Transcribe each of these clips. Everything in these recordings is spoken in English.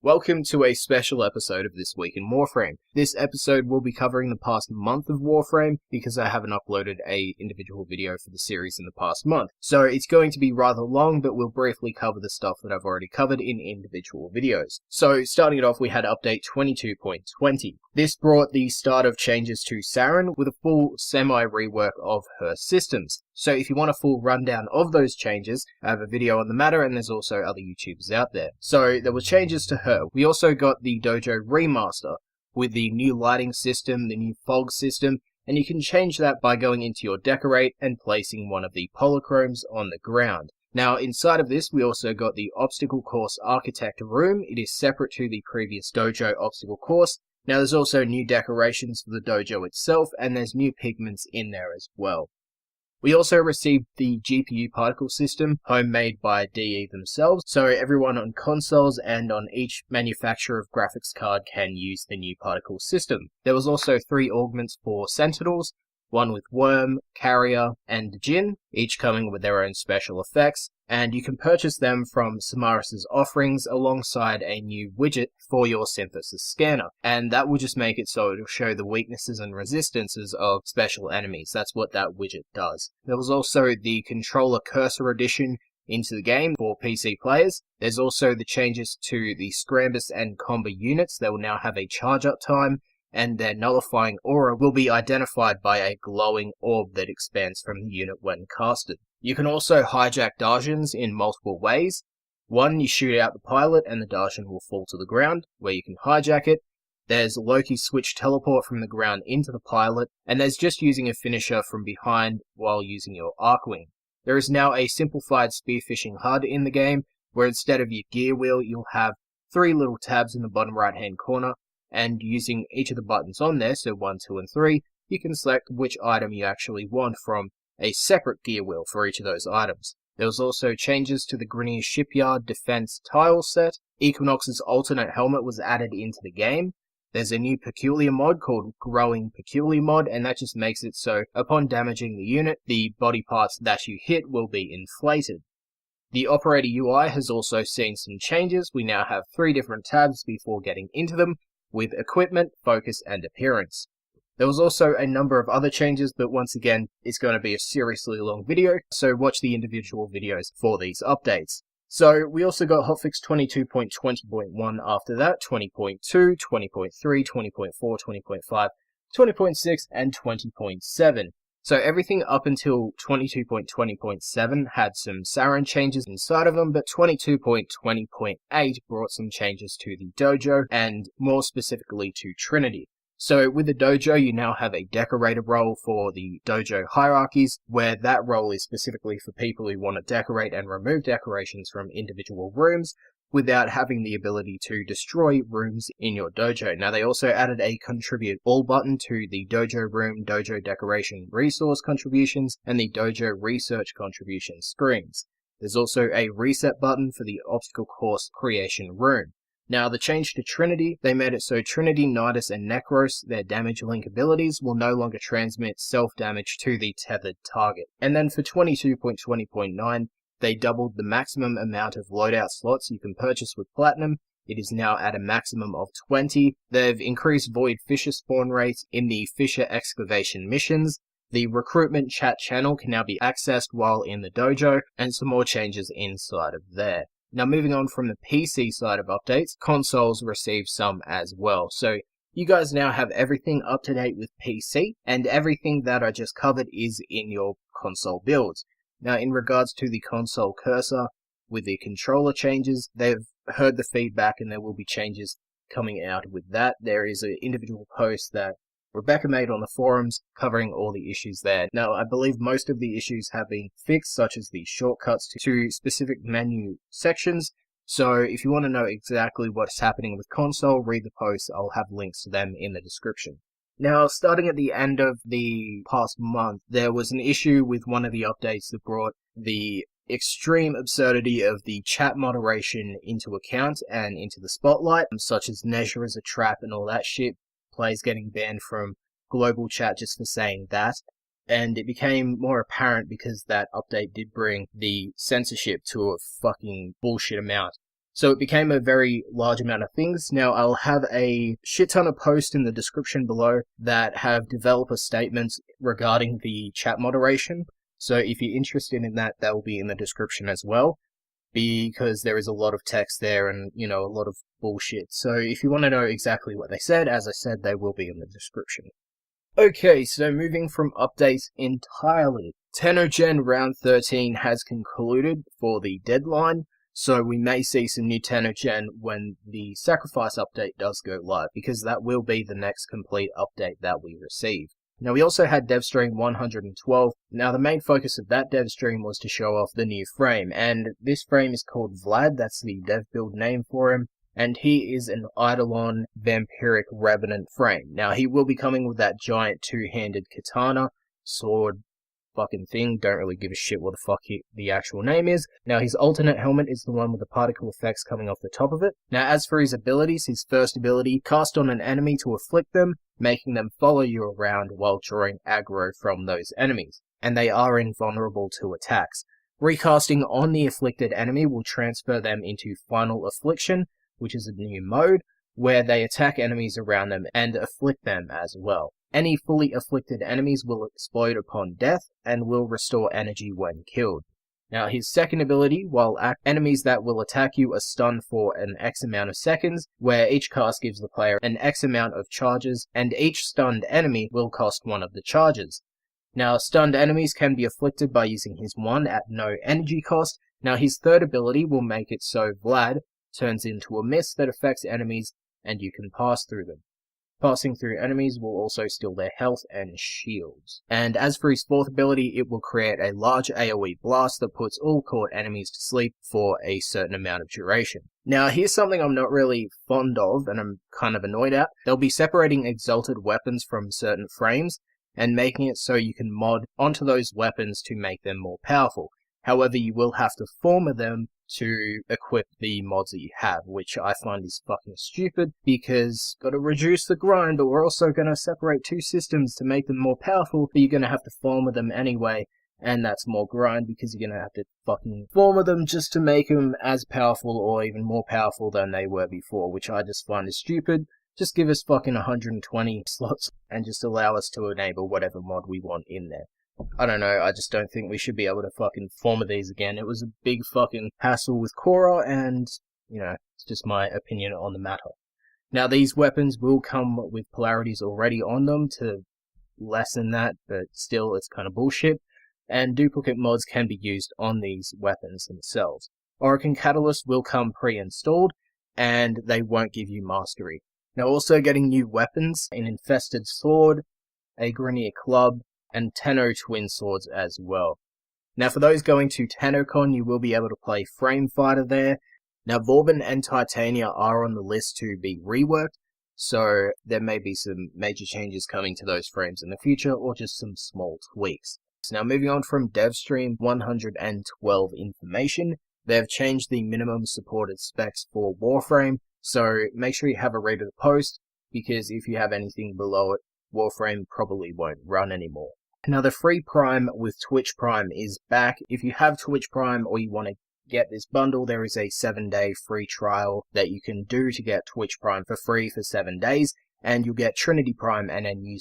Welcome to a special episode of This Week in Warframe. This episode will be covering the past month of Warframe because I haven't uploaded a individual video for the series in the past month. So it's going to be rather long, but we'll briefly cover the stuff that I've already covered in individual videos. So starting it off, we had update 22.20. This brought the start of changes to Saren with a full semi-rework of her systems. So if you want a full rundown of those changes, I have a video on the matter and there's also other YouTubers out there. So there were changes to her. We also got the Dojo Remaster with the new lighting system, the new fog system, and you can change that by going into your decorate and placing one of the polychromes on the ground. Now inside of this we also got the obstacle course architect room. It is separate to the previous dojo obstacle course. Now there's also new decorations for the dojo itself and there's new pigments in there as well. We also received the GPU particle system, homemade by DE themselves, so everyone on consoles and on each manufacturer of graphics card can use the new particle system. There was also 3 augments for Sentinels, one with Worm, Carrier, and Jin, each coming with their own special effects, and you can purchase them from Samaris' offerings alongside a new widget for your synthesis scanner, and that will just make it so it'll show the weaknesses and resistances of special enemies. That's what that widget does. There was also the controller cursor addition into the game for PC players. There's also the changes to the Scrambus and Combo units. They will now have a charge up time, and their nullifying aura will be identified by a glowing orb that expands from the unit when casted. You can also hijack Darjans in multiple ways. One, you shoot out the pilot and the Darjan will fall to the ground, where you can hijack it. There's Loki switch teleport from the ground into the pilot, and there's just using a finisher from behind while using your Arcwing. There is now a simplified spearfishing HUD in the game, where instead of your gear wheel, you'll have 3 little tabs in the bottom right hand corner, and using each of the buttons on there, so 1, 2, and 3, you can select which item you actually want from a separate gear wheel for each of those items. There was also changes to the Grineer Shipyard defense tile set. Equinoxes' alternate helmet was added into the game. There's a new peculiar mod called Growing Peculiar Mod, and that just makes it so upon damaging the unit, the body parts that you hit will be inflated. The operator UI has also seen some changes. We now have 3 different tabs before getting into them, with equipment, focus, and appearance. There was also a number of other changes, but once again, it's going to be a seriously long video, so watch the individual videos for these updates. So we also got hotfix 22.20.1 after that, 20.2, 20.3, 20.4, 20.5, 20.6, and 20.7. So everything up until 22.20.7 had some Saren changes inside of them, but 22.20.8 brought some changes to the dojo, and more specifically to Trinity. So with the dojo, you now have a decorator role for the dojo hierarchies, where that role is specifically for people who want to decorate and remove decorations from individual rooms, without having the ability to destroy rooms in your dojo. Now they also added a contribute all button to the dojo room, dojo decoration resource contributions, and the dojo research contribution screens. There's also a reset button for the obstacle course creation room. Now the change to Trinity, they made it so Trinity, Nidus, and Necros, their damage link abilities, will no longer transmit self-damage to the tethered target. And then for 22.20.9, they doubled the maximum amount of loadout slots you can purchase with Platinum. It is now at a maximum of 20. They've increased Void Fisher spawn rates in the Fisher excavation missions. The recruitment chat channel can now be accessed while in the dojo, and some more changes inside of there. Now moving on from the PC side of updates, consoles received some as well. So you guys now have everything up to date with PC, and everything that I just covered is in your console builds. Now in regards to the console cursor, with the controller changes, they've heard the feedback and there will be changes coming out with that. There is an individual post that Rebecca made on the forums covering all the issues there. Now, I believe most of the issues have been fixed, such as the shortcuts to specific menu sections. So if you want to know exactly what's happening with console, read the posts. I'll have links to them in the description. Now, starting at the end of the past month, there was an issue with one of the updates that brought the extreme absurdity of the chat moderation into account and into the spotlight, such as Nezha as a trap and all that shit. Players getting banned from global chat just for saying that, and it became more apparent because that update did bring the censorship to a fucking bullshit amount. So it became a very large amount of things. Now I'll have a shit ton of posts in the description below that have developer statements regarding the chat moderation. So if you're interested in that, that will be in the description as well, because there is a lot of text there and, you know, a lot of bullshit. So if you want to know exactly what they said, as I said, they will be in the description. Okay, so moving from updates entirely. Tennogen round 13 has concluded for the deadline, so we may see some new Tennogen when the Sacrifice update does go live, because that will be the next complete update that we receive. Now we also had DevStream 112. Now the main focus of that DevStream was to show off the new frame, and this frame is called Vlad, that's the dev build name for him. And he is an Eidolon Vampiric Revenant frame. Now, he will be coming with that giant two-handed katana, sword, fucking thing. Don't really give a shit what the fuck the actual name is. Now, his alternate helmet is the one with the particle effects coming off the top of it. Now, as for his abilities, his first ability, cast on an enemy to afflict them, making them follow you around while drawing aggro from those enemies. And they are invulnerable to attacks. Recasting on the afflicted enemy will transfer them into Final Affliction, which is a new mode, where they attack enemies around them and afflict them as well. Any fully afflicted enemies will explode upon death and will restore energy when killed. Now his second ability, while enemies that will attack you are stunned for an X amount of seconds, where each cast gives the player an X amount of charges, and each stunned enemy will cost one of the charges. Now stunned enemies can be afflicted by using his one at no energy cost. Now his third ability will make it so Vlad turns into a mist that affects enemies and you can pass through them. Passing through enemies will also steal their health and shields. And as for his fourth ability, it will create a large AoE blast that puts all caught enemies to sleep for a certain amount of duration. Now here's something I'm not really fond of and I'm kind of annoyed at. They'll be separating exalted weapons from certain frames and making it so you can mod onto those weapons to make them more powerful. However, you will have to former them to equip the mods that you have, which I find is fucking stupid, because gotta reduce the grind, but we're also gonna separate two systems to make them more powerful, but you're gonna have to former them anyway, and that's more grind, because you're gonna have to fucking former them just to make them as powerful or even more powerful than they were before, which I just find is stupid. Just give us fucking 120 slots and just allow us to enable whatever mod we want in there. I don't know, I just don't think we should be able to fucking former these again. It was a big fucking hassle with Korra, and, you know, it's just my opinion on the matter. Now, these weapons will come with polarities already on them to lessen that, but still, it's kind of bullshit. And duplicate mods can be used on these weapons themselves. Orokin Catalyst will come pre-installed, and they won't give you mastery. Now, also getting new weapons, an Infested Sword, a Grenier Club, and Tenno Twin Swords as well. Now for those going to TennoCon, you will be able to play Frame Fighter there. Now Vauban and Titania are on the list to be reworked, so there may be some major changes coming to those frames in the future, or just some small tweaks. So now moving on from DevStream 112 information, they've changed the minimum supported specs for Warframe, so make sure you have a read of the post, because if you have anything below it, Warframe probably won't run anymore. Now the free Prime with Twitch Prime is back. If you have Twitch Prime or you want to get this bundle, there is a 7-day free trial that you can do to get Twitch Prime for free for 7 days, and you'll get Trinity Prime and a new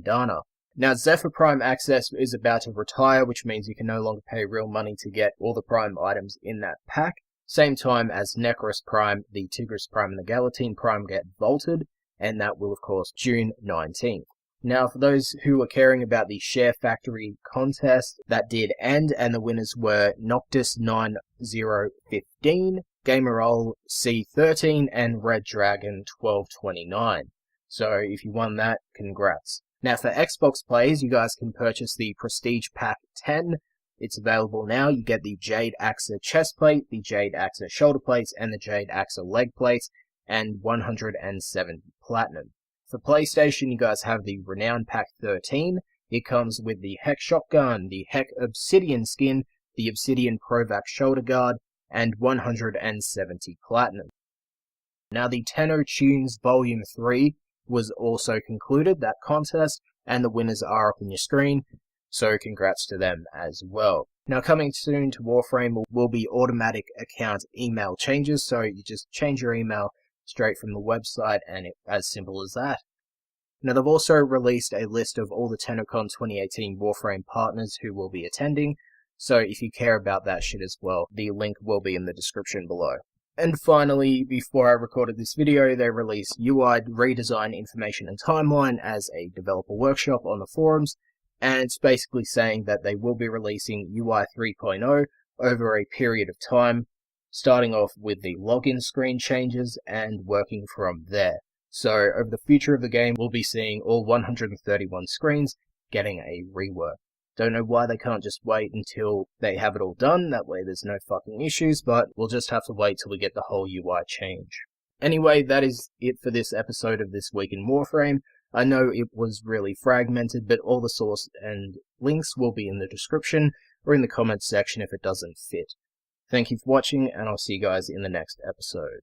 Dana. Now Zephyr Prime access is about to retire, which means you can no longer pay real money to get all the Prime items in that pack. Same time as Necros Prime, the Tigris Prime and the Galatine Prime get vaulted, and that will of course June 19th. Now, for those who are caring about the Share Factory contest, that did end, and the winners were Noctis 9015, Gamerol C13, and Red Dragon 1229. So, if you won that, congrats. Now, for Xbox players, you guys can purchase the Prestige Pack 10. It's available now. You get the Jade Axa chest plate, the Jade Axa shoulder plates, and the Jade Axa leg plates, and 170 platinum. For PlayStation, you guys have the Renown Pack 13. It comes with the Heck Shotgun, the Heck Obsidian skin, the Obsidian Provac shoulder guard, and 170 platinum. Now, the Tenno Tunes Volume 3 was also concluded, that contest, and the winners are up on your screen, so congrats to them as well. Now, coming soon to Warframe will be automatic account email changes, so you just change your email straight from the website, and it's as simple as that. Now, they've also released a list of all the TennoCon 2018 Warframe partners who will be attending, so if you care about that shit as well, the link will be in the description below. And finally, before I recorded this video, they released UI redesign information and timeline as a developer workshop on the forums, and it's basically saying that they will be releasing UI 3.0 over a period of time, starting off with the login screen changes and working from there. So over the future of the game, we'll be seeing all 131 screens getting a rework. Don't know why they can't just wait until they have it all done, that way there's no fucking issues, but we'll just have to wait till we get the whole UI change. Anyway, that is it for this episode of This Week in Warframe. I know it was really fragmented, but all the source and links will be in the description or in the comments section if it doesn't fit. Thank you for watching, and I'll see you guys in the next episode.